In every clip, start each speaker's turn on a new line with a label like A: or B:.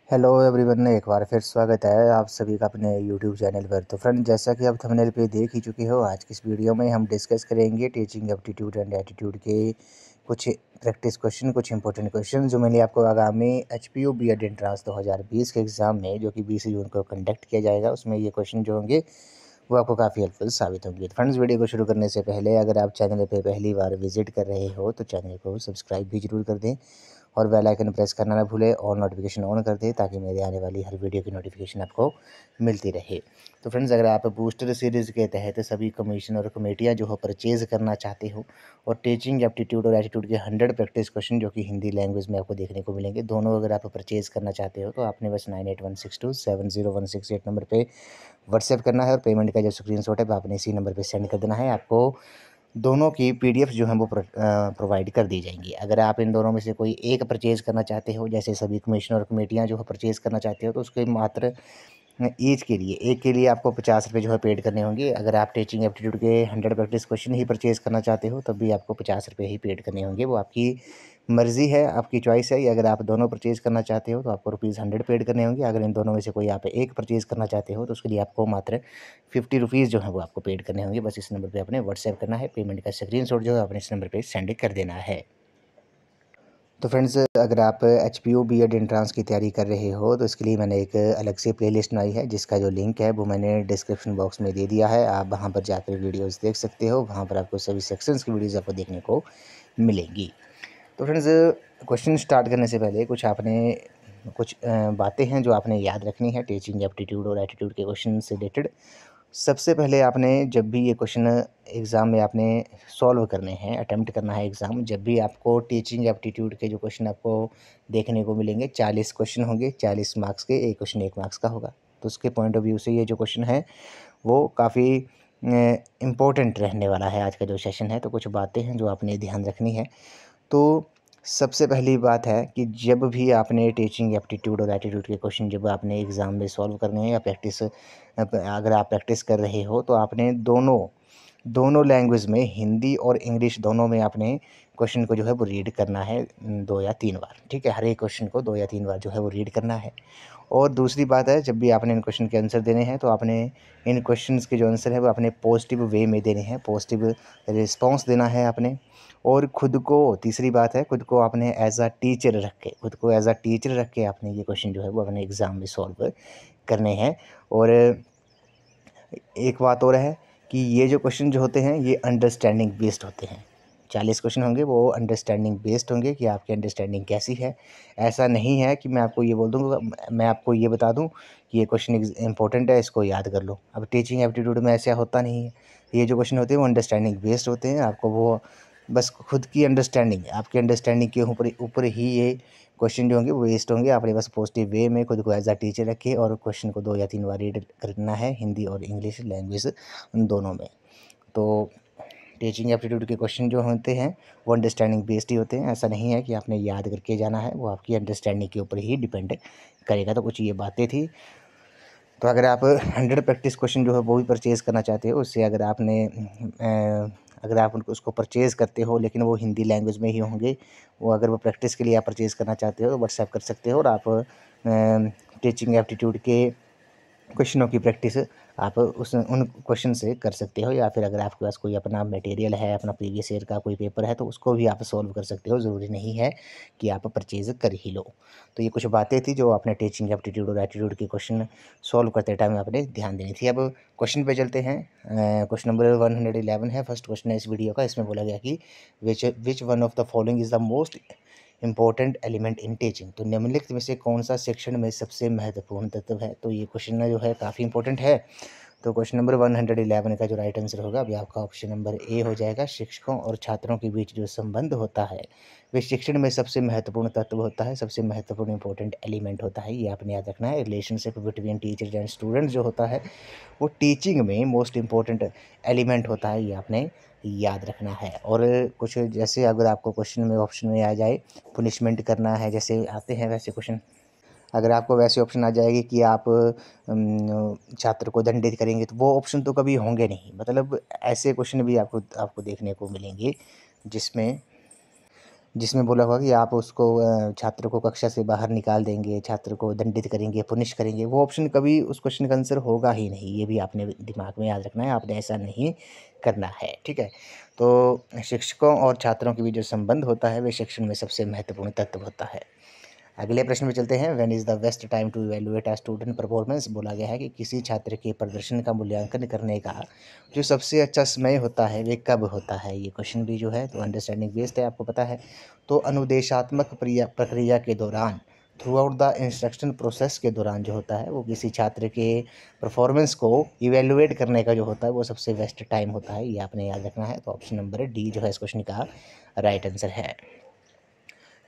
A: Hello everyone, एक बार फिर स्वागत है आप सभी का अपने यूट्यूब चैनल पर। तो फ्रेंड, जैसा कि आप थंबनेल पे देख ही चुके हो, आज की इस वीडियो में हम डिस्कस करेंगे टीचिंग एप्टीट्यूड एंड एटीट्यूड के कुछ प्रैक्टिस क्वेश्चन, कुछ इंपॉर्टेंट क्वेश्चन जो मैंने आपको आगामी एचपीयू बीएड एंट्रांस 2020 के एग्ज़ाम में जो कि 20 जून को कंडक्ट किया जाएगा, उसमें ये क्वेश्चन जो होंगे वो आपको काफ़ी हेल्पफुल साबित होंगे। तो फ्रेंड्स, वीडियो को शुरू करने से पहले अगर आप चैनल पे पहली बार विजिट कर रहे हो तो चैनल को सब्सक्राइब भी ज़रूर कर दें और बेल आइकन प्रेस करना ना भूलें और नोटिफिकेशन ऑन कर दें ताकि मेरे आने वाली हर वीडियो की नोटिफिकेशन आपको मिलती रहे। तो फ्रेंड्स, अगर आप बूस्टर सीरीज़ के तहत सभी कमीशन और कमेटियाँ जो हो परचेज़ करना चाहते हो और टीचिंग एप्टीट्यूड और एटीट्यूड के 100 प्रैक्टिस क्वेश्चन जो कि हिंदी लैंग्वेज में आपको देखने को मिलेंगे, दोनों अगर आप परचेज़ करना चाहते हो तो आपने बस 9816270168 नंबर पे व्हाट्सएप करना है और पेमेंट का जो स्क्रीनशॉट है वो आपने इसी नंबर पे सेंड कर देना है। आपको दोनों की पीडीएफ जो है वो प्रोवाइड कर दी जाएंगी। अगर आप इन दोनों में से कोई एक परचेज़ करना चाहते हो, जैसे सभी कमीशन और कमेटियाँ जो है परचेज़ करना चाहते हो, तो उसके मात्र ईच के लिए एक के लिए आपको 50 रुपये जो है पेड करने होंगे। अगर आप टीचिंग एप्टीट्यूड के 100 प्रैक्टिस क्वेश्चन ही परचेज़ करना चाहते हो तब भी आपको 50 रुपये ही पेड करने होंगे। वो आपकी मर्ज़ी है, आपकी चॉइस है। अगर आप दोनों परचेज़ करना चाहते हो तो आपको ₹100 पेड करने होंगे। अगर इन दोनों में से कोई आप एक परचेज़ करना चाहते हो तो उसके लिए आपको मात्र ₹50 जो है वो आपको पेड करने होंगे। बस इस नंबर पे आपने व्हाट्सएप करना है, पेमेंट का स्क्रीनशॉट जो है आपने इस नंबर पे सेंड कर देना है। तो फ्रेंड्स, अगर आप एचपीयू बीएड एंट्रांस की तैयारी कर रहे हो तो इसके लिए मैंने एक अलग से प्लेलिस्ट बनाई है जिसका जो लिंक है वो मैंने डिस्क्रिप्शन बॉक्स में दे दिया है। आप वहां पर जाकर वीडियोस देख सकते हो, वहां पर आपको सभी सेक्शंस की वीडियोस आपको देखने को मिलेंगी। तो फ्रेंड्स, क्वेश्चन स्टार्ट करने से पहले कुछ बातें हैं जो आपने याद रखनी है टीचिंग एप्टीट्यूड और एटीट्यूड के क्वेश्चन से रिलेटेड। सबसे पहले आपने जब भी ये क्वेश्चन एग्ज़ाम में आपने सॉल्व करने हैं, अटेम्प्ट करना है एग्ज़ाम, जब भी आपको टीचिंग एप्टीट्यूड के जो क्वेश्चन आपको देखने को मिलेंगे, 40 क्वेश्चन होंगे, 40 मार्क्स के, एक क्वेश्चन 1 मार्क्स का होगा। तो उसके पॉइंट ऑफ व्यू से ये जो क्वेश्चन है वो काफ़ी इम्पोर्टेंट रहने वाला है आज का जो सेशन है। तो कुछ बातें हैं जो आपने ध्यान रखनी है। तो सबसे पहली बात है कि जब भी आपने टीचिंग एप्टीट्यूड और एटीट्यूड के क्वेश्चन जब आपने एग्ज़ाम में सॉल्व करने हैं या अगर आप प्रैक्टिस कर रहे हो तो आपने दोनों दोनों लैंग्वेज में, हिंदी और इंग्लिश दोनों में आपने क्वेश्चन को जो है वो रीड करना है 2 या 3 बार। ठीक है, हर एक क्वेश्चन को 2 या 3 बार जो है वो रीड करना है। और दूसरी बात है, जब भी आपने इन क्वेश्चन के आंसर देने हैं तो आपने इन क्वेश्चंस के जो आंसर है वो अपने पॉजिटिव वे में देने हैं, पॉजिटिव रिस्पॉन्स देना है आपने। और खुद को, तीसरी बात है, खुद को आपने एज अ टीचर रख के आपने ये क्वेश्चन जो है वो अपने एग्ज़ाम में सॉल्व करने हैं। और एक बात और है कि ये जो क्वेश्चन जो होते हैं ये अंडरस्टैंडिंग बेस्ड होते हैं। 40 क्वेश्चन होंगे वो अंडरस्टैंडिंग बेस्ड होंगे कि आपकी अंडरस्टैंडिंग कैसी है। ऐसा नहीं है कि मैं आपको ये बोल दूँगा, मैं आपको ये बता दूँ कि ये क्वेश्चन इंपॉर्टेंट है, इसको याद कर लो। अब टीचिंग एप्टीट्यूड में ऐसा होता नहीं है। ये जो क्वेश्चन होते हैं वो अंडरस्टैंडिंग बेस्ड होते हैं। आपको वो बस खुद की अंडरस्टैंडिंग, आपकी अंडरस्टैंडिंग के ऊपर ही ये क्वेश्चन जो होंगे वो वेस्ट होंगे। आपने बस पॉजिटिव वे में खुद को एज अ टीचर रखिए और क्वेश्चन को 2 या 3 बार रीड करना है, हिंदी और इंग्लिश लैंग्वेज दोनों में। तो टीचिंग एप्टीट्यूड के क्वेश्चन जो होते हैं वो अंडरस्टैंडिंग बेस्ड ही होते हैं। ऐसा नहीं है कि आपने याद करके जाना है, वो आपकी अंडरस्टैंडिंग के ऊपर ही डिपेंड करेगा। तो कुछ ये बातें थी। तो अगर आप 100 प्रैक्टिस क्वेश्चन जो है वो भी परचेज़ करना चाहते हो, उससे अगर आप उनको उसको परचेज़ करते हो लेकिन वो हिंदी लैंग्वेज में ही होंगे, वो अगर वो प्रैक्टिस के लिए आप परचेज़ करना चाहते हो तो व्हाट्सएप कर सकते हो और आप टीचिंग एप्टीट्यूड के क्वेश्चनों की प्रैक्टिस आप उन क्वेश्चन से कर सकते हो। या फिर अगर आपके पास कोई अपना मटेरियल है, अपना प्रीवियस ईयर का कोई पेपर है तो उसको भी आप सॉल्व कर सकते हो। ज़रूरी नहीं है कि आप परचेज़ कर ही लो। तो ये कुछ बातें थी जो आपने टीचिंग एप्टीट्यूड और एटीट्यूड के क्वेश्चन सॉल्व करते टाइम आपने ध्यान देनी थी। अब क्वेश्चन पे चलते हैं। क्वेश्चन नंबर 111 है, फर्स्ट क्वेश्चन है इस वीडियो का। इसमें बोला गया कि which one of the following is the most important element in teaching. तो निम्नलिखित में से कौन सा शिक्षण में सबसे महत्वपूर्ण तत्व है। तो ये क्वेश्चन जो है काफ़ी इंपॉर्टेंट है। तो क्वेश्चन नंबर 111 का जो राइट आंसर होगा अभी आपका ऑप्शन नंबर ए हो जाएगा। शिक्षकों और छात्रों के बीच जो संबंध होता है वे शिक्षण में सबसे महत्वपूर्ण तत्व होता है, सबसे महत्वपूर्ण इंपॉर्टेंट एलिमेंट होता है। ये आपने याद रखना है। Relationship between teachers and students जो होता है वो टीचिंग में मोस्ट इम्पोर्टेंट एलिमेंट होता है, ये आपने याद रखना है। और कुछ जैसे अगर आपको क्वेश्चन में ऑप्शन में आ जाए पुनिशमेंट करना है, जैसे आते हैं वैसे क्वेश्चन, अगर आपको वैसे ऑप्शन आ जाएगी कि आप छात्र को दंडित करेंगे तो वो ऑप्शन तो कभी होंगे नहीं। मतलब ऐसे क्वेश्चन भी आपको आपको देखने को मिलेंगे जिसमें जिसमें बोला होगा कि आप उसको छात्र को कक्षा से बाहर निकाल देंगे, छात्र को दंडित करेंगे, पुनिश करेंगे, वो ऑप्शन कभी उस क्वेश्चन का आंसर होगा ही नहीं। ये भी आपने दिमाग में याद रखना है, आपने ऐसा नहीं करना है, ठीक है। तो शिक्षकों और छात्रों के बीच जो संबंध होता है, वे शिक्षण में सबसे महत्वपूर्ण तत्व होता है। अगले प्रश्न में चलते हैं। When is the best time to evaluate a student performance. बोला गया है कि किसी छात्र के प्रदर्शन का मूल्यांकन करने का जो सबसे अच्छा समय होता है वे कब होता है। ये क्वेश्चन भी जो है तो अंडरस्टैंडिंग बेस्ड है, आपको पता है। तो अनुदेशात्मक प्रक्रिया के दौरान, through out the instruction process के दौरान जो होता है वो किसी छात्र के परफॉर्मेंस को इवेलुएट करने का जो होता है वो सबसे बेस्ट टाइम होता है। ये आपने याद रखना है। तो ऑप्शन नंबर डी जो है इस क्वेश्चन का राइट आंसर है।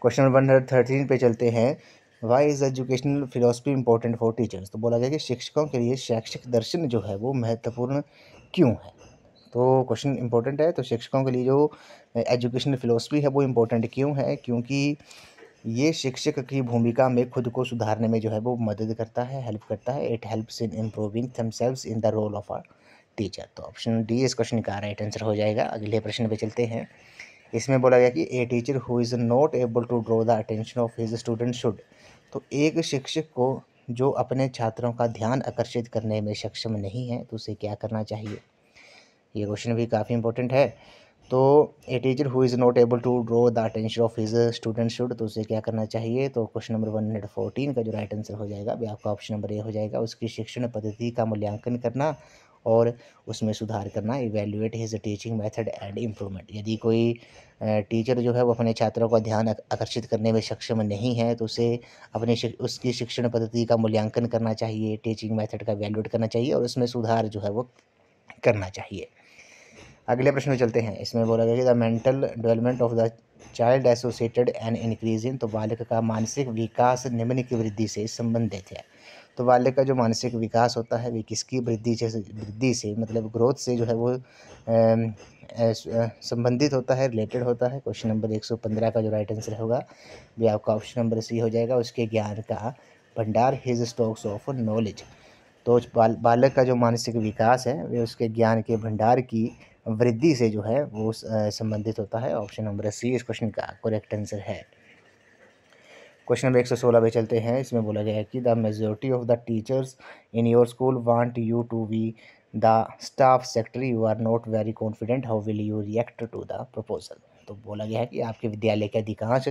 A: क्वेश्चन नंबर 113 पे चलते हैं। Why is educational philosophy important for teachers. तो बोला गया कि शिक्षकों के लिए शैक्षिक दर्शन जो है वो महत्वपूर्ण क्यों है। तो क्वेश्चन इंपॉर्टेंट है। तो शिक्षकों के लिए जो एजुकेशनल फिलोसफी है वो इम्पोर्टेंट क्यों है, क्योंकि ये शिक्षक की भूमिका में खुद को सुधारने में जो है वो मदद करता है, हेल्प करता है। It helps in improving themselves in the role of a teacher. तो ऑप्शन डी इस क्वेश्चन का राइट आंसर हो जाएगा। अगले प्रश्न पे चलते हैं। इसमें बोला गया कि a teacher who is not able to draw the attention of his student should. तो एक शिक्षक को जो अपने छात्रों का ध्यान आकर्षित करने में सक्षम नहीं है तो उसे क्या करना चाहिए। ये क्वेश्चन भी काफ़ी इंपॉर्टेंट है। तो a teacher who is not able to draw the attention of his student should, तो उसे क्या करना चाहिए। तो क्वेश्चन नंबर 114 का जो राइट आंसर हो जाएगा अभी आपका ऑप्शन नंबर ए हो जाएगा। उसकी शिक्षण पद्धति का मूल्यांकन करना और उसमें सुधार करना। Evaluate his teaching method and improvement. यदि कोई टीचर जो है वो अपने छात्रों का ध्यान आकर्षित करने में सक्षम नहीं है तो उसे उसकी शिक्षण पद्धति का मूल्यांकन करना चाहिए, टीचिंग मेथड का इवेल्युएट करना चाहिए और उसमें सुधार जो है वो करना चाहिए। अगले प्रश्न में चलते हैं। इसमें बोला गया कि the mental development of the child associated and increase in. तो बालक का मानसिक विकास निम्न की वृद्धि से संबंधित है। तो बालक का जो मानसिक विकास होता है वे किसकी वृद्धि से मतलब ग्रोथ से जो है वो संबंधित होता है, रिलेटेड होता है। क्वेश्चन नंबर 115 का जो राइट आंसर होगा वे आपका ऑप्शन नंबर सी हो जाएगा। उसके ज्ञान का भंडार, हिज स्टॉक्स ऑफ नॉलेज। तो बालक का जो मानसिक विकास है वे उसके ज्ञान के भंडार की वृद्धि से जो है वो संबंधित होता है। ऑप्शन नंबर सी इस क्वेश्चन का करेक्ट आंसर है। क्वेश्चन नंबर 116 पे चलते हैं। इसमें बोला गया है कि the majority of the teachers in your school want you to be the staff secretary, you are not very confident, how will you react to the proposal. तो बोला गया है कि आपके विद्यालय के अधिकांश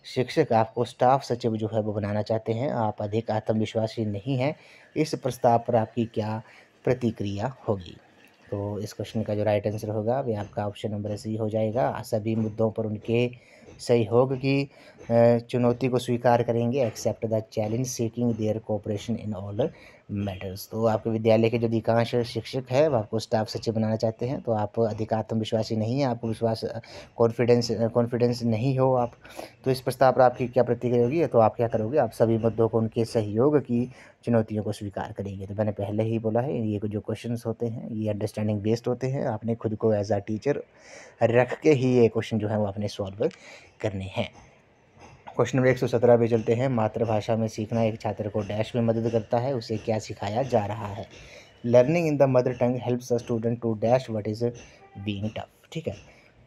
A: शिक्षक आपको स्टाफ सचिव जो है वो बनाना चाहते हैं, आप अधिक आत्मविश्वासी नहीं हैं, इस प्रस्ताव पर आपकी क्या प्रतिक्रिया होगी। तो इस क्वेश्चन का जो राइट आंसर होगा वे आपका ऑप्शन नंबर सी हो जाएगा। सभी मुद्दों पर उनके सहयोग की चुनौती को स्वीकार करेंगे। Accept the challenge, seeking their cooperation in all matters. तो आपके विद्यालय के जो अधिकांश शिक्षक है वो आपको स्टाफ सचिव बनाना चाहते हैं, तो आप अधिक आत्मविश्वासी नहीं हैं, आपको कॉन्फिडेंस नहीं हो आप, तो इस प्रस्ताव पर आपकी क्या प्रतिक्रिया होगी। तो आप क्या करोगे, आप सभी मुद्दों को उनके सहयोग की चुनौतियों को स्वीकार करेंगे। तो मैंने पहले ही बोला है ये जो क्वेश्चंस होते हैं ये अंडरस्टैंडिंग बेस्ड होते हैं। आपने खुद को एज अ टीचर रख के ही ये क्वेश्चन जो है वो आपने सॉल्व करने हैं। क्वेश्चन नंबर 117 पे चलते हैं। मातृभाषा में सीखना एक छात्र को डैश में मदद करता है, उसे क्या सिखाया जा रहा है। Learning in the mother tongue helps a student to dash what is being tough. ठीक है।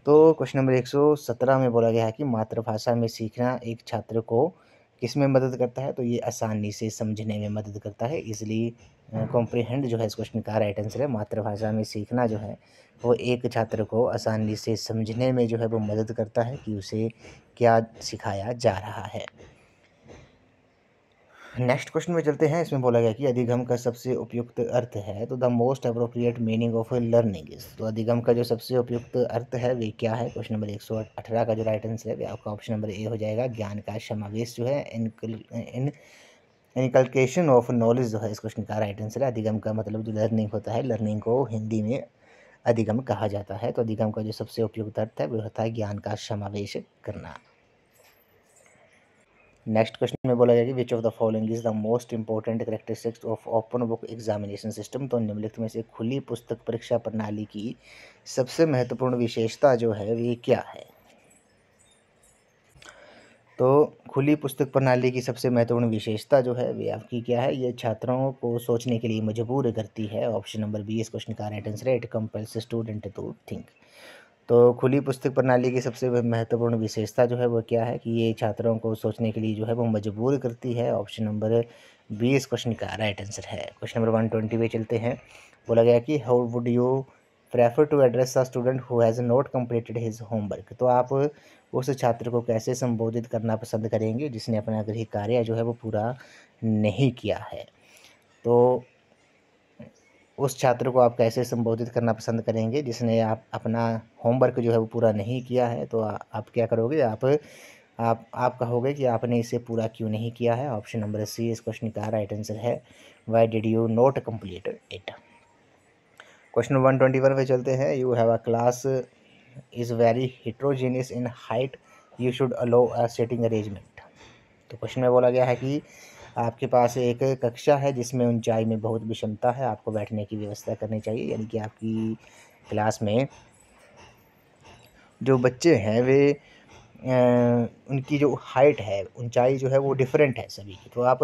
A: तो क्वेश्चन नंबर 117 में बोला गया है कि मातृभाषा में सीखना एक छात्र को किस में मदद करता है। तो ये आसानी से समझने में मदद करता है, इसलिए कॉम्प्रिहेंड जो है इस क्वेश्चन का राइट आंसर है। मातृभाषा में सीखना जो है वो एक छात्र को आसानी से समझने में जो है वो मदद करता है कि उसे क्या सिखाया जा रहा है। नेक्स्ट क्वेश्चन में चलते हैं। इसमें बोला गया कि अधिगम का सबसे उपयुक्त अर्थ है। तो the most appropriate meaning of learning is. तो अधिगम का जो सबसे उपयुक्त अर्थ है वे क्या है। क्वेश्चन नंबर 118 का जो राइट आंसर है वे आपका ऑप्शन नंबर ए हो जाएगा। ज्ञान का समावेश जो है इनकलकेशन ऑफ नॉलेज जो है इस क्वेश्चन का राइट आंसर है। अधिगम का मतलब जो लर्निंग होता है, लर्निंग को हिंदी में अधिगम कहा जाता है। तो अधिगम का जो सबसे उपयुक्त अर्थ है वो होता है ज्ञान का समावेश करना। नेक्स्ट क्वेश्चन में बोला गया कि विच of the following is the most important characteristics of open book examination system. तो निम्नलिखित में से खुली पुस्तक परीक्षा प्रणाली की सबसे महत्वपूर्ण विशेषता जो है वे क्या है। तो खुली पुस्तक प्रणाली की सबसे महत्वपूर्ण विशेषता जो है वे आपकी क्या है, ये छात्रों को सोचने के लिए मजबूर करती है। ऑप्शन नंबर बी इस क्वेश्चन का राइट आंसर है। It compels student to think. तो खुली पुस्तक प्रणाली की सबसे महत्वपूर्ण विशेषता जो है वो क्या है कि ये छात्रों को सोचने के लिए जो है वो मजबूर करती है। ऑप्शन नंबर बी इस क्वेश्चन का राइट आंसर है। क्वेश्चन नंबर 120 पे चलते हैं। बोला गया कि how would you prefer to address a student who has not completed his homework. तो आप उस छात्र को कैसे संबोधित करना पसंद करेंगे जिसने अपना गृह कार्य जो है वो पूरा नहीं किया है। तो उस छात्र को आप कैसे संबोधित करना पसंद करेंगे जिसने आप अपना होमवर्क जो है वो पूरा नहीं किया है। तो आप क्या करोगे, आप कहोगे कि आपने इसे पूरा क्यों नहीं किया है। ऑप्शन नंबर सी इस क्वेश्चन का राइट आंसर है, why did you not complete it. Question 121 पे चलते हैं। You have a class is very heterogeneous in height, you should allow a seating arrangement. तो क्वेश्चन में बोला गया है कि आपके पास एक कक्षा है जिसमें ऊंचाई में बहुत विषमता है, आपको बैठने की व्यवस्था करनी चाहिए। यानी कि आपकी क्लास में जो बच्चे हैं वे उनकी जो हाइट है, ऊंचाई जो है वो डिफरेंट है सभी की। तो आप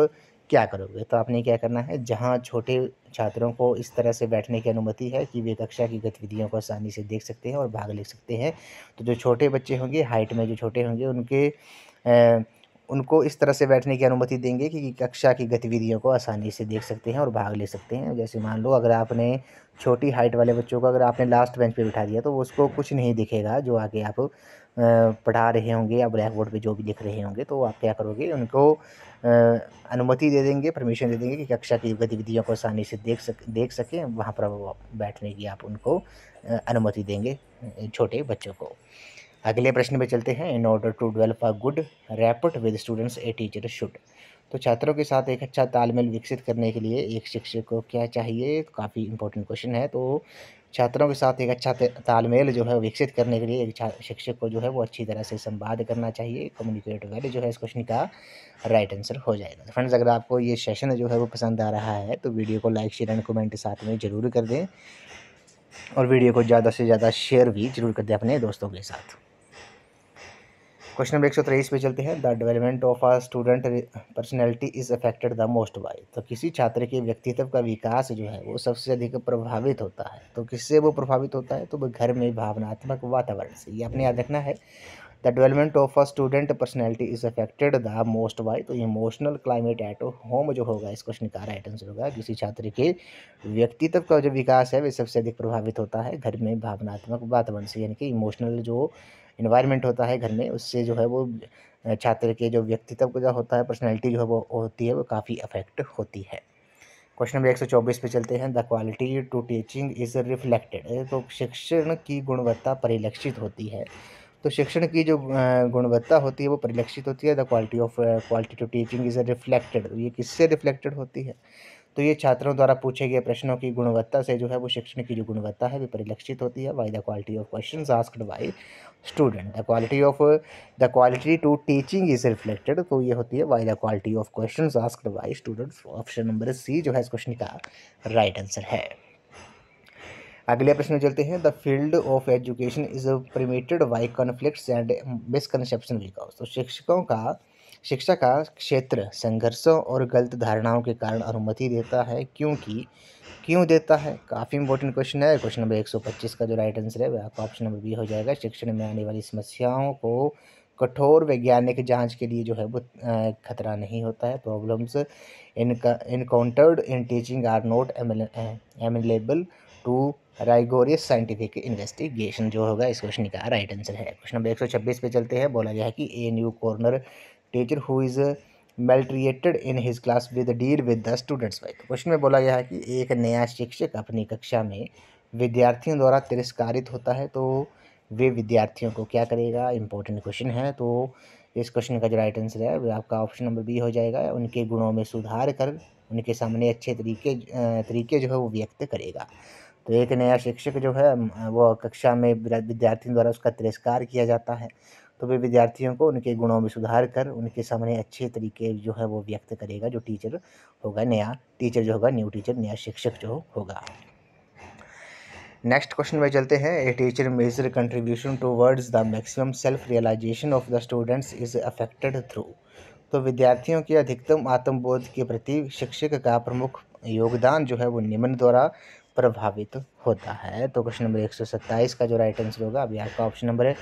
A: क्या करोगे, तो आपने क्या करना है, जहाँ छोटे छात्रों को इस तरह से बैठने की अनुमति है कि वे कक्षा की गतिविधियों को आसानी से देख सकते हैं और भाग ले सकते हैं। तो जो छोटे बच्चे होंगे, हाइट में जो छोटे होंगे, उनको इस तरह से बैठने की अनुमति देंगे कि कक्षा की गतिविधियों को आसानी से देख सकते हैं और भाग ले सकते हैं। जैसे मान लो अगर आपने छोटी हाइट वाले बच्चों को अगर आपने लास्ट बेंच पे बिठा दिया तो उसको कुछ नहीं दिखेगा जो आगे आप पढ़ा रहे होंगे या ब्लैक बोर्ड पे जो भी लिख रहे होंगे। तो आप क्या करोगे, उनको अनुमति दे देंगे, परमिशन दे देंगे कि कक्षा की गतिविधियों को आसानी से देख सकें, वहाँ पर वो बैठने की आप उनको अनुमति देंगे छोटे बच्चों को। अगले प्रश्न पे चलते हैं। In order to develop a good rapport with students a teacher should. तो छात्रों के साथ एक अच्छा तालमेल विकसित करने के लिए एक शिक्षक को क्या चाहिए, काफ़ी इंपॉर्टेंट क्वेश्चन है। तो छात्रों के साथ एक अच्छा तालमेल जो है विकसित करने के लिए एक शिक्षक को जो है वो अच्छी तरह से संवाद करना चाहिए। कम्युनिकेट वेल जो है इस क्वेश्चन का राइट आंसर हो जाएगा। तो फ्रेंड्स, अगर आपको ये सेशन जो है वो पसंद आ रहा है तो वीडियो को लाइक, शेयर एंड कमेंट साथ में ज़रूर कर दें और वीडियो को ज़्यादा से ज़्यादा शेयर भी ज़रूर कर दें अपने दोस्तों के साथ। क्वेश्चन नंबर 123 पे चलते हैं। The development of a student personality is affected the most by. तो किसी छात्र के व्यक्तित्व का विकास जो है वो सबसे अधिक प्रभावित होता है। तो किससे वो प्रभावित होता है, तो वो घर में भावनात्मक वातावरण से। ये आपने याद रखना है। The development of a student personality is affected the most by. तो इमोशनल क्लाइमेट एट होम जो होगा इस क्वेश्चन का राइट आंसर होगा। किसी छात्र के व्यक्तित्व का जो विकास है वह सबसे अधिक प्रभावित होता है घर में भावनात्मक वातावरण से। यानी कि इमोशनल जो इन्वायरमेंट होता है घर में, उससे जो है वो छात्र के जो व्यक्तित्व का जो होता है, पर्सनैलिटी जो है वो होती है, वो काफ़ी अफेक्ट होती है। क्वेश्चन नंबर 124 पे चलते हैं। The quality to teaching is reflected. तो शिक्षण की गुणवत्ता परिलक्षित होती है। तो शिक्षण की जो गुणवत्ता होती है वो परिलक्षित होती है। The quality to teaching is reflected. ये किससे रिफ्लेक्टेड होती है, तो ये छात्रों द्वारा पूछे गए प्रश्नों की गुणवत्ता से जो है वो शिक्षण की जो गुणवत्ता है वो परिलक्षित होती है। By the quality of questions asked by student. The quality to teaching is reflected. तो ये होती है by the quality of questions asked by students. Option number C जो है इस क्वेश्चन का राइट आंसर है। अगले प्रश्न में चलते हैं। The field of education is permitted by conflicts and misconception because. तो शिक्षा का क्षेत्र संघर्षों और गलत धारणाओं के कारण अनुमति देता है, क्यों देता है। काफ़ी इंपॉर्टेंट क्वेश्चन है। क्वेश्चन नंबर 125 का जो राइट आंसर है वह आपका ऑप्शन नंबर बी हो जाएगा। शिक्षण में आने वाली समस्याओं को कठोर वैज्ञानिक जांच के लिए जो है वो खतरा नहीं होता है। Problems encountered in teaching are not amenable to rigorous scientific investigation जो होगा इस क्वेश्चन का राइट आंसर है। क्वेश्चन नंबर 126 पे चलते हैं। बोला गया है कि a newcomer teacher who is maltreated in his class with deal with the students by. Question में बोला गया है कि एक नया शिक्षक अपनी कक्षा में विद्यार्थियों द्वारा तिरस्कारित होता है, तो वे विद्यार्थियों को क्या करेगा। इंपॉर्टेंट क्वेश्चन है। तो इस क्वेश्चन का जो राइट आंसर है वो आपका ऑप्शन नंबर बी हो जाएगा। उनके गुणों में सुधार कर उनके सामने अच्छे तरीके जो है वो व्यक्त करेगा। तो एक नया शिक्षक जो है वो कक्षा में विद्यार्थियों द्वारा उसका तिरस्कार किया जाता है, तो वे विद्यार्थियों को उनके गुणों में सुधार कर उनके सामने अच्छे तरीके जो है वो व्यक्त करेगा। जो टीचर होगा, नया टीचर जो होगा, न्यू टीचर, नया शिक्षक जो होगा। नेक्स्ट क्वेश्चन में चलते हैं। A teacher major contribution towards the maximum self realisation of the students is affected through. तो विद्यार्थियों के अधिकतम आत्मबोध के प्रति शिक्षक का प्रमुख योगदान जो है वो निम्न द्वारा प्रभावित होता है। तो क्वेश्चन नंबर 127 का जो राइट आंसर होगा अभी आपका ऑप्शन नंबर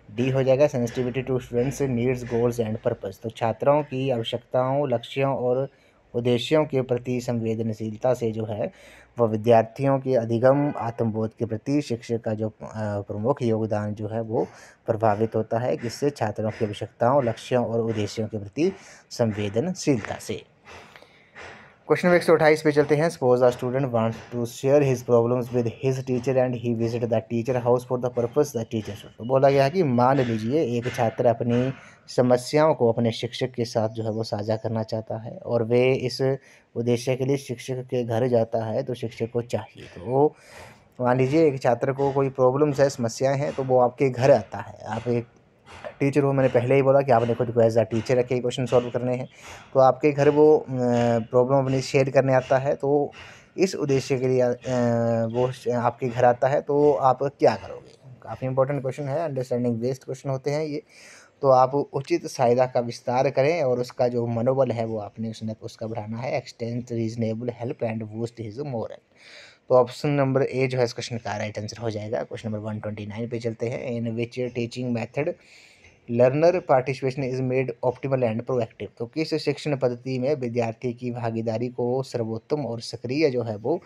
A: डी हो जाएगा, sensitivity to students needs goals and purpose. तो छात्रों की आवश्यकताओं, लक्ष्यों और उद्देश्यों के प्रति संवेदनशीलता से जो है वह विद्यार्थियों के अधिगम आत्मबोध के प्रति शिक्षक का जो प्रमुख योगदान जो है वो प्रभावित होता है, जिससे छात्रों की आवश्यकताओं, लक्ष्यों और उद्देश्यों के प्रति संवेदनशीलता से। क्वेश्चन नंबर 128 पे चलते हैं। Suppose a student wants to share his problems with his teacher and he visit the teacher house for the purpose the teacher. तो बोला गया है कि मान लीजिए एक छात्र अपनी समस्याओं को अपने शिक्षक के साथ जो है वो साझा करना चाहता है और वे इस उद्देश्य के लिए शिक्षक के घर जाता है। तो शिक्षक को चाहिए, तो मान लीजिए एक छात्र को कोई प्रॉब्लम्स है, समस्याएं हैं, तो वो आपके घर आता है। आप एक टीचर हो, मैंने पहले ही बोला कि आपने खुद को एज अ टीचर रखे क्वेश्चन सॉल्व करने हैं, तो आपके घर वो प्रॉब्लम अपनी शेयर करने आता है। तो इस उद्देश्य के लिए वो आपके घर आता है, तो आप क्या करोगे? काफ़ी इंपॉर्टेंट क्वेश्चन है, अंडरस्टैंडिंग बेस्ड क्वेश्चन होते हैं ये। तो आप उचित सहायता का विस्तार करें और उसका जो मनोबल है वो आपने उसका बढ़ाना है। Extend reasonable help and boost his moral. तो ऑप्शन नंबर ए जो है इस क्वेश्चन का राइट आंसर हो जाएगा। क्वेश्चन नंबर 129 पे चलते हैं। In which teaching method learner participation is made optimal and proactive. तो किस शिक्षण पद्धति में विद्यार्थी की भागीदारी को सर्वोत्तम और सक्रिय जो है वो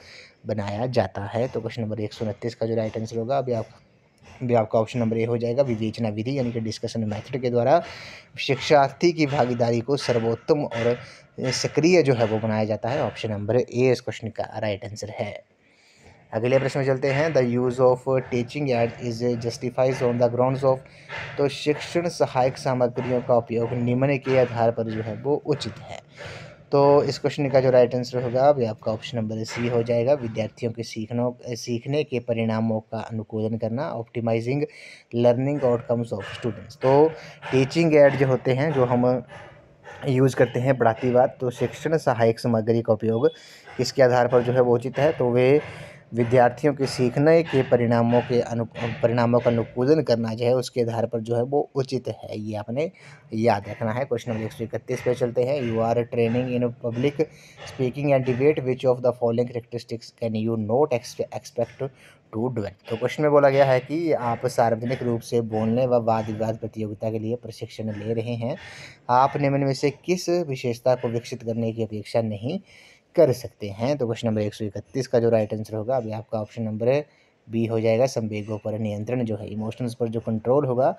A: बनाया जाता है? तो क्वेश्चन नंबर 129 का जो राइट आंसर होगा अभी आपका ऑप्शन नंबर ए हो जाएगा। विवेचना विधि यानी कि डिस्कशन मेथड के द्वारा शिक्षार्थी की भागीदारी को सर्वोत्तम और सक्रिय जो है वो बनाया जाता है। ऑप्शन नंबर ए इस क्वेश्चन का राइट आंसर है। अगले प्रश्न में चलते हैं। The use of teaching add is justifies on the grounds of. तो शिक्षण सहायक सामग्रियों का उपयोग निम्न के आधार पर जो है वो उचित है। तो इस क्वेश्चन का जो राइट आंसर होगा अभी आपका ऑप्शन नंबर सी हो जाएगा। विद्यार्थियों के सीखने के परिणामों का अनुकूलन करना, optimising learning outcomes of students. तो टीचिंग एड जो होते हैं, जो हम यूज़ करते हैं पढ़ाती बात, तो शिक्षण सहायक सामग्री का उपयोग किसके आधार पर जो है वो उचित है? तो वे विद्यार्थियों के सीखने के परिणामों का अनुकूलन करना जो है उसके आधार पर जो है वो उचित है। ये आपने याद रखना है। क्वेश्चन नंबर 131 पे चलते हैं। You are training in public speaking and debate, which of the following characteristics can you not expect to develop. तो क्वेश्चन में बोला गया है कि आप सार्वजनिक रूप से बोलने व वाद विवाद प्रतियोगिता के लिए प्रशिक्षण ले रहे हैं। आप निम्न में से किस विशेषता को विकसित करने की अपेक्षा नहीं कर सकते हैं? तो क्वेश्चन नंबर 131 का जो राइट आंसर होगा अभी आपका ऑप्शन नंबर बी हो जाएगा। संवेगों पर नियंत्रण जो है, इमोशंस पर जो कंट्रोल होगा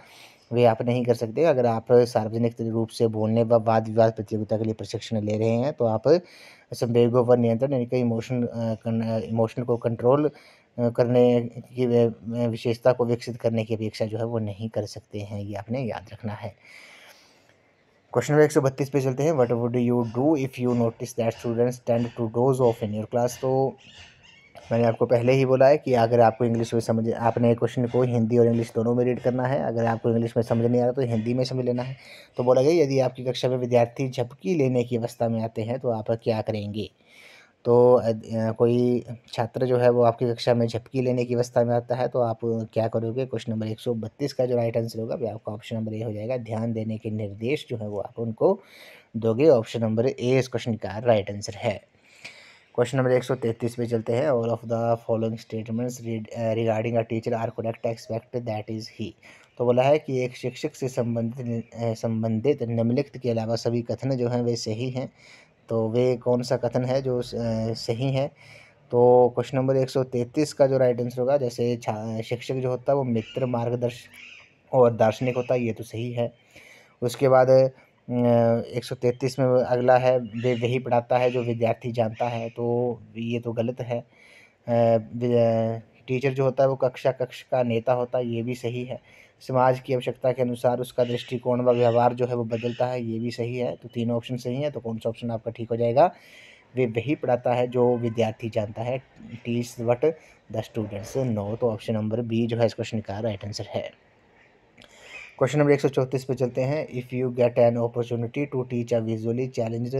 A: वे आप नहीं कर सकते। अगर आप सार्वजनिक रूप से बोलने व वाद विवाद प्रतियोगिता के लिए प्रशिक्षण ले रहे हैं, तो आप संवेगों पर नियंत्रण यानी कि इमोशन को कंट्रोल करने की विशेषता को विकसित करने की अपेक्षा जो है वो नहीं कर सकते हैं। ये आपने याद रखना है। क्वेश्चन नंबर 132 पे चलते हैं। What would you do if you notice that students tend to doze off in your class. तो मैंने आपको पहले ही बोला है कि अगर आपको इंग्लिश में समझ, आपने क्वेश्चन को हिंदी और इंग्लिश दोनों में रीड करना है। अगर आपको इंग्लिश में समझ नहीं आ रहा तो हिंदी में समझ लेना है। तो बोला गया यदि आपकी कक्षा में विद्यार्थी झपकी लेने की अवस्था में आते हैं तो आप क्या करेंगे? तो कोई छात्र जो है वो आपकी कक्षा में झपकी लेने की अवस्था में आता है तो आप क्या करोगे? क्वेश्चन नंबर 132 का जो राइट आंसर होगा वो आपका ऑप्शन नंबर ए हो जाएगा। ध्यान देने के निर्देश जो है वो आप उनको दोगे। ऑप्शन नंबर ए इस क्वेश्चन का राइट आंसर है। क्वेश्चन नंबर 133 पे चलते हैं। All of the following statements regarding a teacher are correct except that is he. तो बोला है कि एक शिक्षक से संबंधित निम्नलिखित के अलावा सभी कथन जो हैं वे सही हैं। तो वे कौन सा कथन है जो सही है? तो क्वेश्चन नंबर 133 का जो राइट आंसर होगा, जैसे शिक्षक जो होता है वो मित्र, मार्गदर्शक और दार्शनिक होता है, ये तो सही है। उसके बाद 133 में अगला है, वे वही पढ़ाता है जो विद्यार्थी जानता है, तो ये तो गलत है। टीचर जो होता है वो कक्ष का नेता होता है, ये भी सही है। समाज की आवश्यकता के अनुसार उसका दृष्टिकोण व व्यवहार जो है वो बदलता है, ये भी सही है। तो तीनों ऑप्शन सही है। तो कौन सा ऑप्शन आपका ठीक हो जाएगा? वे वही पढ़ाता है जो विद्यार्थी जानता है, teach what the students know. तो ऑप्शन नंबर बी जो है इस क्वेश्चन का राइट आंसर है। क्वेश्चन नंबर 134 पे चलते हैं। If you get an opportunity to teach a visually challenged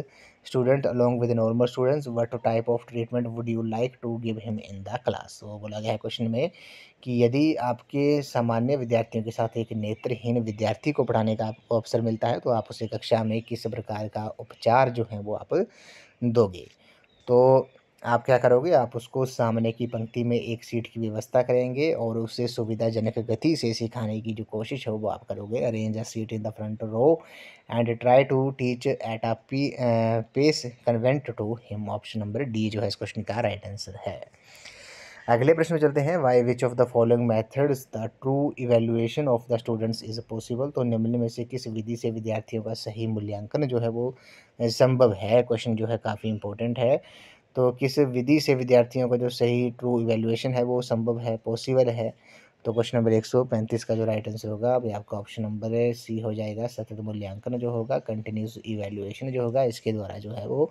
A: student along with normal students, what type of treatment would you like to give him in the class. वो बोला गया है question में कि यदि आपके सामान्य विद्यार्थियों के साथ एक नेत्रहीन विद्यार्थी को पढ़ाने का आपको अवसर मिलता है तो आप उसे कक्षा में किस प्रकार का उपचार जो है वो आप दोगे। तो आप क्या करोगे, आप उसको सामने की पंक्ति में एक सीट की व्यवस्था करेंगे और उसे सुविधाजनक गति से सिखाने की जो कोशिश है वो आप करोगे। Arrange a seat in the front row and try to teach at a pace convenient to him. Option number D जो है इस क्वेश्चन का राइट आंसर है। अगले प्रश्न में चलते हैं। Why which of the following methods the true evaluation of the students is possible. तो निम्न में से किस विधि से विद्यार्थियों का सही मूल्यांकन जो है वो संभव है। क्वेश्चन जो है काफ़ी इंपॉर्टेंट है। तो किस विधि से विद्यार्थियों का जो सही ट्रू इवैल्यूएशन है वो संभव है, पॉसिबल है। तो क्वेश्चन नंबर 135 का जो राइट आंसर होगा अभी आपका ऑप्शन नंबर सी हो जाएगा। सतत मूल्यांकन जो होगा, कंटिन्यूस इवैल्यूएशन जो होगा, इसके द्वारा जो है वो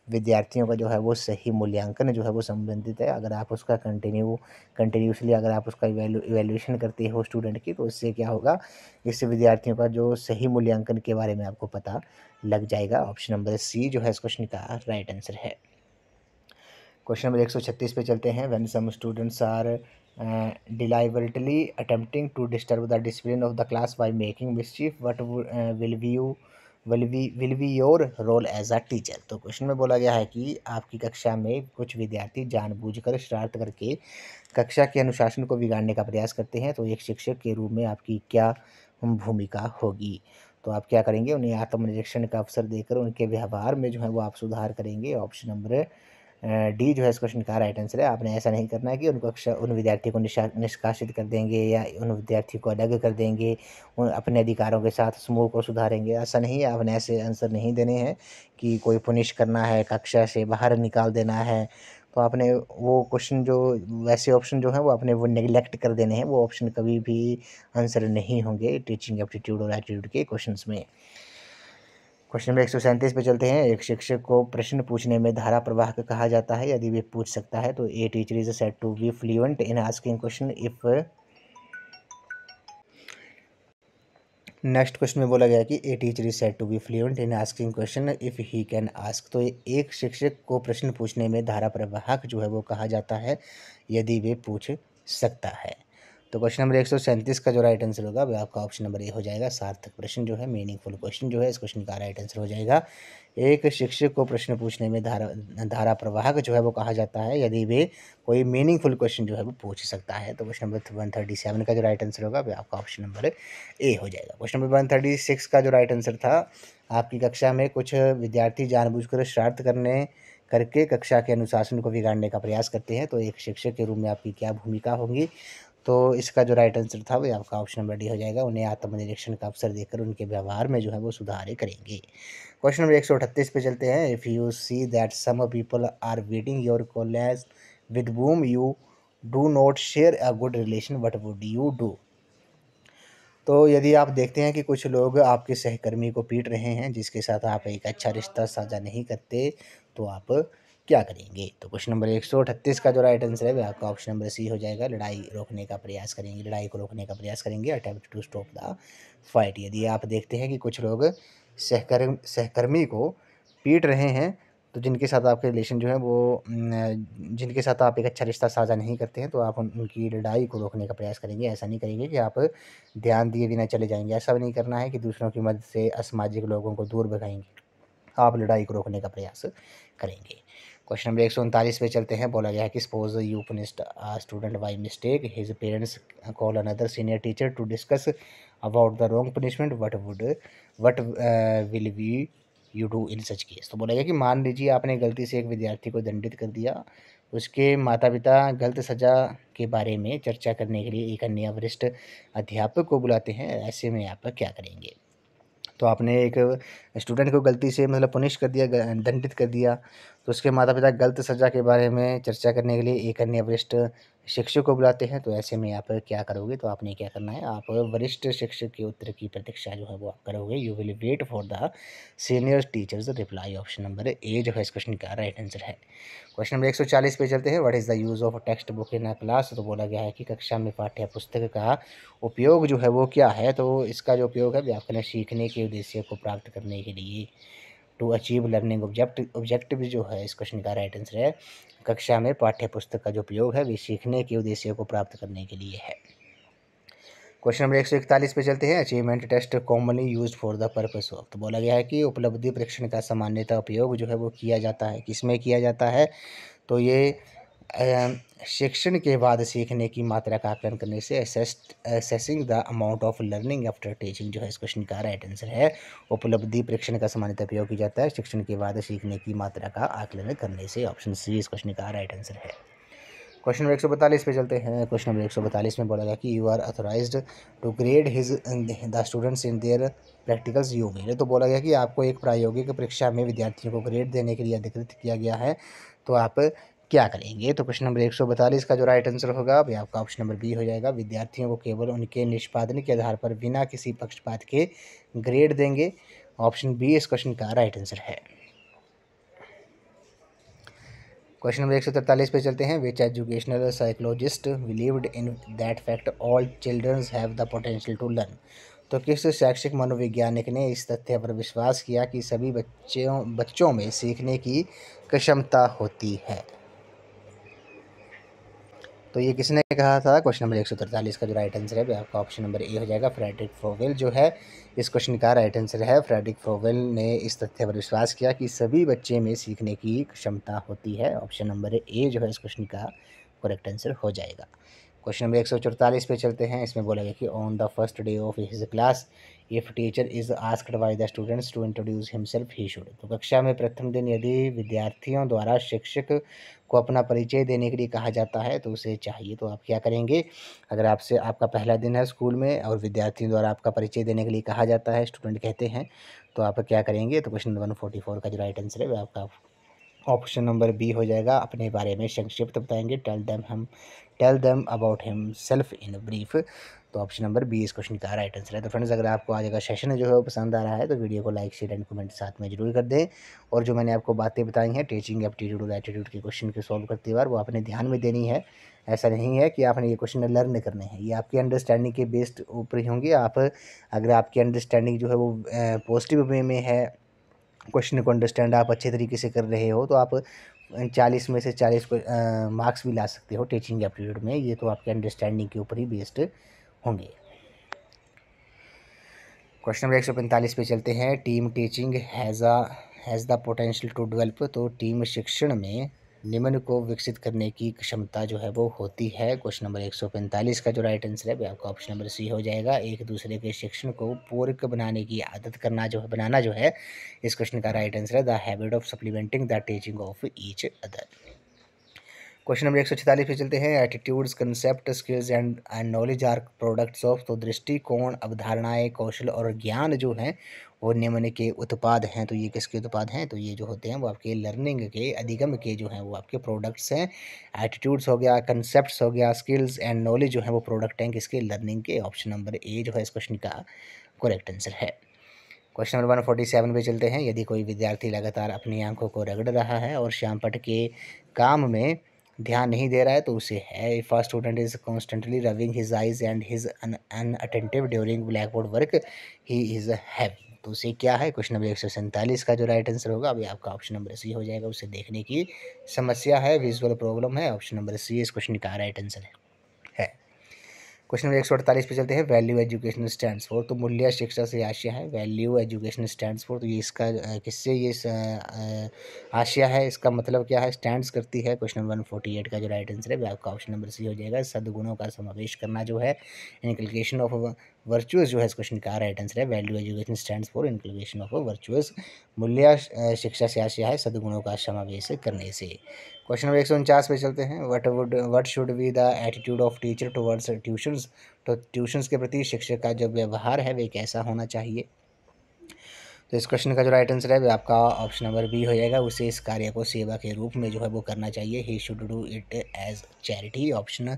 A: विद्यार्थियों का जो है वो सही मूल्यांकन जो है वो संबंधित है। अगर आप उसका कंटिन्यूसली अगर आप उसका इवैल्यूएशन करते हो स्टूडेंट की, तो इससे क्या होगा, इससे विद्यार्थियों का जो सही मूल्यांकन के बारे में आपको पता लग जाएगा। ऑप्शन नंबर सी जो है इस क्वेश्चन का राइट आंसर है। क्वेश्चन नंबर 136 पे चलते हैं। When some students are deliberately attempting to disturb the discipline of the class by making mischief, what will be your role as a teacher। तो question में बोला गया है कि आपकी कक्षा में कुछ विद्यार्थी जानबूझकर शरारत करके कक्षा के अनुशासन को बिगाड़ने का प्रयास करते हैं, तो एक शिक्षक के रूप में आपकी क्या भूमिका होगी। तो आप क्या करेंगे, उन्हें आत्मनिरीक्षण का अवसर देकर उनके व्यवहार में जो है वो आप सुधार करेंगे। ऑप्शन नंबर डी जो है इस क्वेश्चन का राइट आंसर है। आपने ऐसा नहीं करना है कि उन विद्यार्थियों को निष्कासित कर देंगे या उन विद्यार्थियों को अलग कर देंगे, अपने अधिकारों के साथ समूह को सुधारेंगे, ऐसा नहीं है। आपने ऐसे आंसर नहीं देने हैं कि कोई पुनिश करना है, कक्षा से बाहर निकाल देना है। तो आपने वो क्वेश्चन जो वैसे ऑप्शन जो है वो आपने वो नेग्लेक्ट कर देने हैं। वो ऑप्शन कभी भी आंसर नहीं होंगे टीचिंग एप्टीट्यूड और एप्टीट्यूड के क्वेश्चंस में। क्वेश्चन नंबर 137 पे चलते हैं। एक शिक्षक को प्रश्न पूछने में धारा प्रवाहक कहा जाता है यदि वे पूछ सकता है। तो a teacher is said to be fluent in asking question if. Next question में बोला गया कि a teacher is said to be fluent in asking question if he can ask. तो एक शिक्षक को प्रश्न पूछने में धारा प्रवाहक जो है वो कहा जाता है यदि वे पूछ सकता है। तो क्वेश्चन नंबर 137 का जो राइट आंसर होगा वह आपका ऑप्शन नंबर ए हो जाएगा। सार्थक प्रश्न जो है, मीनिंगफुल क्वेश्चन जो है, इस क्वेश्चन का राइट आंसर हो जाएगा। एक शिक्षक को प्रश्न पूछने में धारा प्रवाहक जो है वो कहा जाता है यदि वे कोई मीनिंगफुल क्वेश्चन जो है वो पूछ सकता है। तो क्वेश्चन नंबर 137 का जो राइट आंसर होगा वह आपका ऑप्शन नंबर ए हो जाएगा। क्वेश्चन नंबर 136 का जो राइट आंसर था, आपकी कक्षा में कुछ विद्यार्थी जानबूझकर शरारत करके कक्षा के अनुशासन को बिगाड़ने का प्रयास करते हैं, तो एक शिक्षक के रूप में आपकी क्या भूमिका होगी। तो इसका जो राइट आंसर था वो आपका ऑप्शन नंबर डी हो जाएगा। उन्हें आत्मनिरीक्षण का अवसर देकर उनके व्यवहार में जो है वो सुधार करेंगे। क्वेश्चन नंबर 138 पे चलते हैं। If you see that some people are weeding your college with whom you do not share a good relation, what would you do. तो यदि आप देखते हैं कि कुछ लोग आपके सहकर्मी को पीट रहे हैं जिसके साथ आप एक अच्छा रिश्ता साझा नहीं करते, तो आप क्या करेंगे। तो क्वेश्चन नंबर 138 का जो राइट आंसर है वह आपका ऑप्शन नंबर सी हो जाएगा। लड़ाई रोकने का प्रयास करेंगे, लड़ाई को रोकने का प्रयास करेंगे, attempt to stop the fight. यदि आप देखते हैं कि कुछ लोग सहकर्मी को पीट रहे हैं, तो जिनके साथ आपके रिलेशन जो है वो जिनके साथ आप एक अच्छा रिश्ता साझा नहीं करते हैं, तो आप उनकी लड़ाई को रोकने का प्रयास करेंगे। ऐसा नहीं करेंगे कि आप ध्यान दिए बिना चले जाएंगे। ऐसा भी नहीं करना है कि दूसरों की मदद से असामाजिक लोगों को दूर भगाएंगे। आप लड़ाई को रोकने का प्रयास करेंगे। क्वेश्चन नंबर 139 पे चलते हैं। बोला गया है कि suppose you punished a student by mistake, his parents call another senior teacher to discuss about the wrong punishment, what will we you do in such case. तो बोला गया कि मान लीजिए आपने गलती से एक विद्यार्थी को दंडित कर दिया, उसके माता पिता गलत सज़ा के बारे में चर्चा करने के लिए एक अन्य वरिष्ठ अध्यापक को बुलाते हैं। ऐसे में आप क्या करेंगे। तो आपने एक स्टूडेंट को गलती से मतलब पुनिश कर दिया, दंडित कर दिया, तो उसके माता पिता गलत सज़ा के बारे में चर्चा करने के लिए एक अन्य वरिष्ठ शिक्षक को बुलाते हैं। तो ऐसे में आप क्या करोगे। तो आपने क्या करना है, आप वरिष्ठ शिक्षक के उत्तर की प्रतीक्षा जो है वो आप करोगे। You will wait for the senior teachers reply. Option number A जो है इस क्वेश्चन का राइट आंसर है। क्वेश्चन नंबर 140 पे चलते हैं। What is the use of text book in a class. तो बोला गया है कि कक्षा में पाठ्य पुस्तक का उपयोग जो है वो क्या है। तो इसका जो उपयोग है व्याकरण सीखने के उद्देश्य को प्राप्त करने के लिए, टू अचीव लर्निंग ऑब्जेक्टिव जो है इस क्वेश्चन का राइट आंसर है। कक्षा में पाठ्य पुस्तक का जो उपयोग है वे सीखने के उद्देश्य को प्राप्त करने के लिए है। क्वेश्चन नंबर 141 पे चलते हैं। Achievement test commonly used for the purpose of. तो बोला गया है कि उपलब्धि परीक्षण का सामान्यतः उपयोग जो है वो किया जाता है, किसमें किया जाता है। तो ये शिक्षण के बाद सीखने की मात्रा का आकलन करने से assessing the amount of learning after teaching जो है इस क्वेश्चन का राइट आंसर है। उपलब्धि परीक्षण का सामान्यतः प्रयोग किया जाता है शिक्षण के बाद सीखने की मात्रा का आकलन करने से। ऑप्शन सी इस क्वेश्चन का राइट आंसर है। क्वेश्चन नंबर 142 पे चलते हैं। क्वेश्चन नंबर 142 में बोला गया कि you are authorised to grade his the students in their practicals you will. तो बोला गया कि आपको एक प्रायोगिक परीक्षा में विद्यार्थियों को ग्रेड देने के लिए अधिकृत किया गया है, तो आप क्या करेंगे। तो क्वेश्चन नंबर 142 का जो राइट आंसर होगा भाई आपका ऑप्शन नंबर बी हो जाएगा। विद्यार्थियों को केवल उनके निष्पादन के आधार पर बिना किसी पक्षपात के ग्रेड देंगे। ऑप्शन बी इस क्वेश्चन का राइट आंसर है। क्वेश्चन नंबर 143 पे चलते हैं। Which educational psychologist believed in that fact all childrens have the potential to learn. तो किस शैक्षिक मनोवैज्ञानिक ने इस तथ्य पर विश्वास किया कि सभी बच्चों में सीखने की क्षमता होती है। तो ये किसने कहा था। क्वेश्चन नंबर 143 का जो राइट आंसर है आपका ऑप्शन नंबर ए हो जाएगा। फ्रेडरिक फ्रोवेल जो है इस क्वेश्चन का राइट आंसर है। फ्रेडरिक फ्रोवेल ने इस तथ्य पर विश्वास किया कि सभी बच्चे में सीखने की क्षमता होती है। ऑप्शन नंबर ए जो है इस क्वेश्चन का करेक्ट आंसर हो जाएगा। क्वेश्चन नंबर 144 पे चलते हैं। इसमें बोला गया कि on the first day of his class if teacher is asked by the students to introduce himself he should. तो कक्षा में प्रथम दिन यदि विद्यार्थियों द्वारा शिक्षक को अपना परिचय देने के लिए कहा जाता है तो उसे चाहिए तो आप क्या करेंगे। अगर आपसे आपका पहला दिन है स्कूल में और विद्यार्थियों द्वारा आपका परिचय देने के लिए कहा जाता है, स्टूडेंट कहते हैं, तो आप क्या करेंगे। तो क्वेश्चन नंबर 144 का जो राइट आंसर है वो आपका ऑप्शन नंबर बी हो जाएगा। अपने बारे में संक्षिप्त बताएंगे। Tell them about himself in brief. तो ऑप्शन नंबर बी इस क्वेश्चन का राइट आंसर है। तो फ्रेंड्स अगर आपको आज का सेशन जो है वो पसंद आ रहा है तो वीडियो को लाइक शेयर एंड कमेंट साथ में जरूर कर दें। और जो मैंने आपको बातें बताई हैं टीचिंग एप्टीट्यूड और एटीट्यूड के क्वेश्चन को सॉल्व करते बार वो आपने ध्यान में देनी है। ऐसा नहीं है कि आपने ये क्वेश्चन लर्न करने हैं, ये आपकी अंडरस्टैंडिंग के बेस्ड ऊपर ही होंगे। आप अगर आपकी अंडरस्टैंडिंग जो है वो पॉजिटिव वे में है, क्वेश्चन को अंडरस्टैंड आप अच्छे तरीके से कर रहे हो, तो आप 40 में से 40 को मार्क्स भी ला सकते हो टीचिंग एप्टीट्यूड में। ये तो आपके अंडरस्टैंडिंग के ऊपर ही बेस्ड होंगे। क्वेश्चन नंबर 145 पे चलते हैं। Team teaching has the potential to develop. तो टीम शिक्षण में निम्न को विकसित करने की क्षमता जो है वो होती है। क्वेश्चन नंबर 145 का जो राइट आंसर है वो आपका ऑप्शन नंबर सी हो जाएगा। एक दूसरे के शिक्षण को पूरक बनाने की आदत बनाना जो है इस क्वेश्चन का राइट आंसर है। The habit of supplementing the teaching of each other. Question number 146 पे चलते हैं। Attitudes concept skills and knowledge are products of. तो दृष्टिकोण अवधारणाएं कौशल और ज्ञान जो हैं वो निम्न के उत्पाद हैं। तो ये किसके उत्पाद हैं। तो ये जो होते हैं वो आपके लर्निंग के अधिगम के जो हैं वो आपके प्रोडक्ट्स हैं। एटीट्यूड्स हो गया, कंसेप्ट्स हो गया, स्किल्स एंड नॉलेज जो है वो प्रोडक्ट हैं किसके, लर्निंग के। ऑप्शन नंबर ए जो है इस क्वेश्चन का करेक्ट आंसर है। क्वेश्चन नंबर 147 पे चलते हैं। यदि कोई विद्यार्थी लगातार अपनी आंखों को रगड़ रहा है और श्यामपट्ट के काम में ध्यान नहीं दे रहा है तो उसे है। If a student is constantly rubbing his eyes and his inattentive during blackboard work he is heavy. तो उसे क्या है। क्वेश्चन नंबर 147 का जो राइट आंसर होगा अभी आपका ऑप्शन नंबर सी हो जाएगा। उसे देखने की समस्या है, विजुअल प्रॉब्लम है। ऑप्शन नंबर सी इस क्वेश्चन का राइट आंसर है। क्वेश्चन नंबर 148 पे चलते हैं। Value education stands for. तो मूल्य शिक्षा से आशय है। Value education stands for. तो ये इसका किससे ये आशय है, इसका मतलब क्या है, स्टैंड्स करती है। क्वेश्चन नंबर 148 का जो राइट आंसर है आपका ऑप्शन नंबर सी हो जाएगा। सद्गुणों का समावेश करना जो है, इनकलकेशन ऑफ वर्चुअस जो है इस क्वेश्चन का राइट आंसर है। Value education stands for inculcation of virtuous. मूल्य शिक्षा से आशय है सद्गुणों का समावेश करने से। क्वेश्चन नंबर 149 पे चलते हैं। What should be the attitude of teacher towards tuitions. तो ट्यूशंस के प्रति शिक्षक का जो व्यवहार है वे कैसा होना चाहिए। तो इस क्वेश्चन का जो राइट आंसर है वो आपका ऑप्शन नंबर बी हो जाएगा। उसे इस कार्य को सेवा के रूप में जो है वो करना चाहिए। He should do it as charity. Option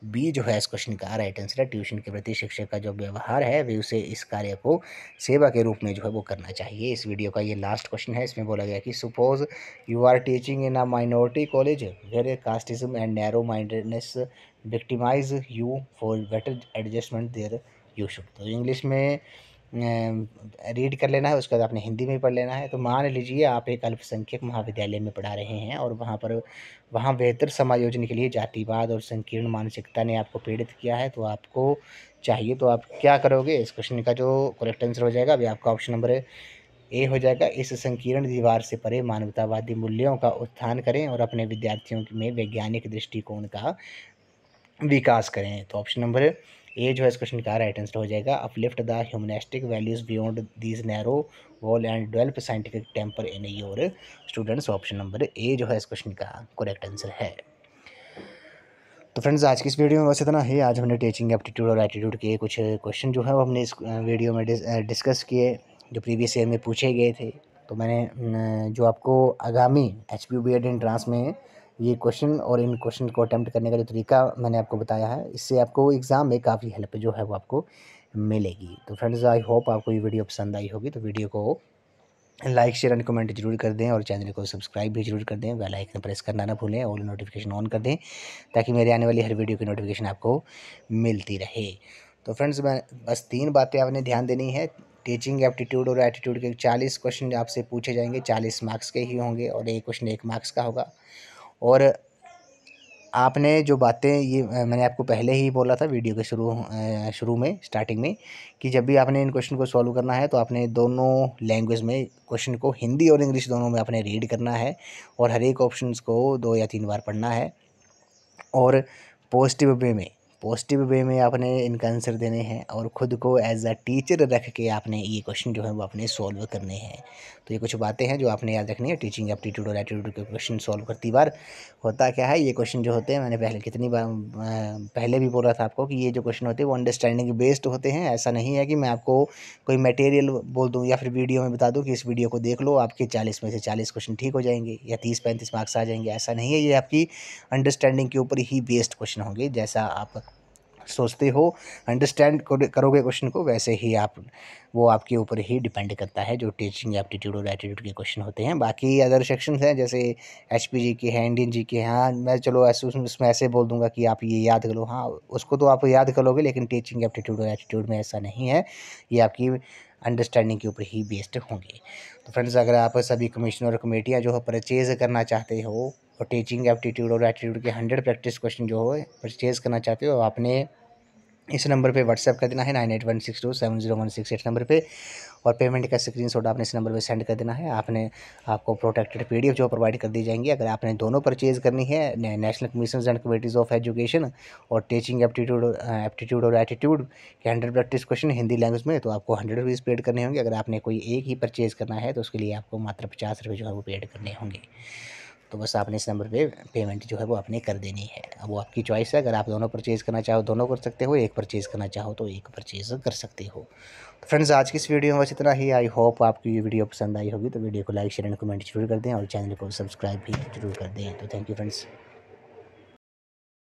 A: B जो है इस क्वेश्चन का राइट आंसर है। ट्यूशन के प्रति शिक्षक का जो व्यवहार है वे उसे इस कार्य को सेवा के रूप में जो है वो करना चाहिए। इस वीडियो का ये लास्ट क्वेश्चन है। इसमें बोला गया कि suppose you are teaching in a minority college where casteism and narrow mindedness victimise you for better adjustment there you should. तो इंग्लिश में रीड कर लेना है, उसके बाद आपने हिंदी में पढ़ लेना है। तो मान लीजिए आप एक अल्पसंख्यक महाविद्यालय में पढ़ा रहे हैं और वहाँ बेहतर समायोजन के लिए जातिवाद और संकीर्ण मानसिकता ने आपको पीड़ित किया है, तो आपको चाहिए तो आप क्या करोगे। इस क्वेश्चन का जो करेक्ट आंसर हो जाएगा अभी आपका ऑप्शन नंबर ए हो जाएगा, इस संकीर्ण दीवार से परे मानवतावादी मूल्यों का उत्थान करें और अपने विद्यार्थियों में वैज्ञानिक दृष्टिकोण का विकास करें। तो ऑप्शन नंबर ए जो है इस क्वेश्चन का राइट आंसर हो जाएगा, uplift the humanistic values beyond these narrow wall and develop scientific temper in your students. Option number A जो है इस क्वेश्चन का करेक्ट आंसर है। तो फ्रेंड्स आज की इस वीडियो में बस इतना ही। आज हमने टीचिंग एप्टीट्यूड और एटीट्यूड के कुछ क्वेश्चन जो है वो हमने इस वीडियो में डिस्कस किए, जो प्रीवियस ईयर में पूछे गए थे। तो मैंने जो आपको आगामी HPU BEd एंट्रांस में ये क्वेश्चन और इन क्वेश्चन को अटैम्प्ट करने का जो तरीका मैंने आपको बताया है, इससे आपको एग्ज़ाम में काफ़ी हेल्प जो है वो आपको मिलेगी। तो फ्रेंड्स आई होप आपको ये वीडियो पसंद आई होगी। तो वीडियो को लाइक शेयर एंड कमेंट जरूर कर दें और चैनल को सब्सक्राइब भी जरूर कर दें। बेल आइकन प्रेस करना ना भूलें और नोटिफिकेशन ऑन कर दें, ताकि मेरे आने वाली हर वीडियो की नोटिफिकेशन आपको मिलती रहे। तो फ्रेंड्स मैं बस 3 बातें आपने ध्यान देनी है। टीचिंग एप्टीट्यूड और एटीट्यूड के 40 क्वेश्चन आपसे पूछे जाएंगे, 40 मार्क्स के ही होंगे और एक क्वेश्चन 1 मार्क्स का होगा। और आपने जो बातें ये मैंने आपको पहले ही बोला था वीडियो के शुरू में स्टार्टिंग में, कि जब भी आपने इन क्वेश्चन को सॉल्व करना है तो आपने दोनों लैंग्वेज में क्वेश्चन को, हिंदी और इंग्लिश दोनों में आपने रीड करना है और हर एक ऑप्शंस को 2 या 3 बार पढ़ना है। और पॉजिटिव वे में आपने इनका आंसर देने हैं और ख़ुद को एज अ टीचर रख के आपने ये क्वेश्चन जो है वो आपने सॉल्व करने हैं। तो ये कुछ बातें हैं जो आपने याद रखनी है। टीचिंग एप्टीट्यूड और एटीट्यूड के क्वेश्चन सॉल्व करती बार होता क्या है, ये क्वेश्चन जो होते हैं, मैंने कितनी बार पहले भी बोला था आपको कि ये जो क्वेश्चन होते हैं वो अंडरस्टैंडिंग बेस्ड होते हैं। ऐसा नहीं है कि मैं आपको कोई मटेरियल बोल दूँ या फिर वीडियो में बता दूँ कि इस वीडियो को देख लो, आपके 40 में से 40 क्वेश्चन ठीक हो जाएंगे या 30-35 मार्क्स आ जाएंगे। ऐसा नहीं है, ये आपकी अंडरस्टैंडिंग के ऊपर ही बेस्ड क्वेश्चन होंगे। जैसा आप सोचते हो, अंडरस्टैंड करोगे क्वेश्चन को, वैसे ही आप, वो आपके ऊपर ही डिपेंड करता है जो टीचिंग एप्टीट्यूड और एटीट्यूड के क्वेश्चन होते हैं। बाकी अदर सेक्शंस हैं जैसे HPG के हैं, इंडियन जी के हैं, हाँ मैं चलो ऐसे उसमें ऐसे बोल दूंगा कि आप ये याद कर लो, हाँ उसको तो आप याद कर लोगे, लेकिन टीचिंग एप्टीट्यूड और एटीट्यूड में ऐसा नहीं है, ये आपकी अंडरस्टैंडिंग के ऊपर ही बेस्ड होंगे। तो फ्रेंड्स अगर आप सभी कमीशन और कमेटियाँ जो है परचेज़ करना चाहते हो और टीचिंग एप्टीट्यूड और एटीट्यूड के 100 प्रैक्टिस क्वेश्चन जो हो परचेज़ करना चाहते हो, आपने इस नंबर पे व्हाट्सएप कर देना है 9816270168 नंबर पे, और पेमेंट का स्क्रीनशॉट आपने इस नंबर पे सेंड कर देना है। आपको प्रोटेक्टेड PDF जो प्रोवाइड कर दी जाएंगी। अगर आपने दोनों परचेज़ करनी है, national commission and committees of education और टीचिंग एप्टीट्यूड और एटीट्यूड के 100 प्रैक्टिस क्वेश्चन हिंदी लैंग्वेज में, तो आपको 100 रुपीज़ पेड करने होंगे। अगर आपने कोई एक ही परचेज़ करना है तो उसके लिए आपको मात्र 50 रुपये जो है वो पेड करने होंगे। तो बस आपने इस नंबर पे पेमेंट जो है वो आपने कर देनी है। अब वो आपकी चॉइस है, अगर आप दोनों परचेज़ करना चाहो दोनों कर सकते हो, एक परचेज़ करना चाहो तो एक परचेज़ कर सकते हो। तो फ्रेंड्स आज की इस वीडियो में बस इतना ही। आई होप आपको ये वीडियो पसंद आई होगी। तो वीडियो को लाइक शेयर एंड कमेंट जरूर कर दें और चैनल को सब्सक्राइब भी जरूर कर दें। तो थैंक यू फ्रेंड्स।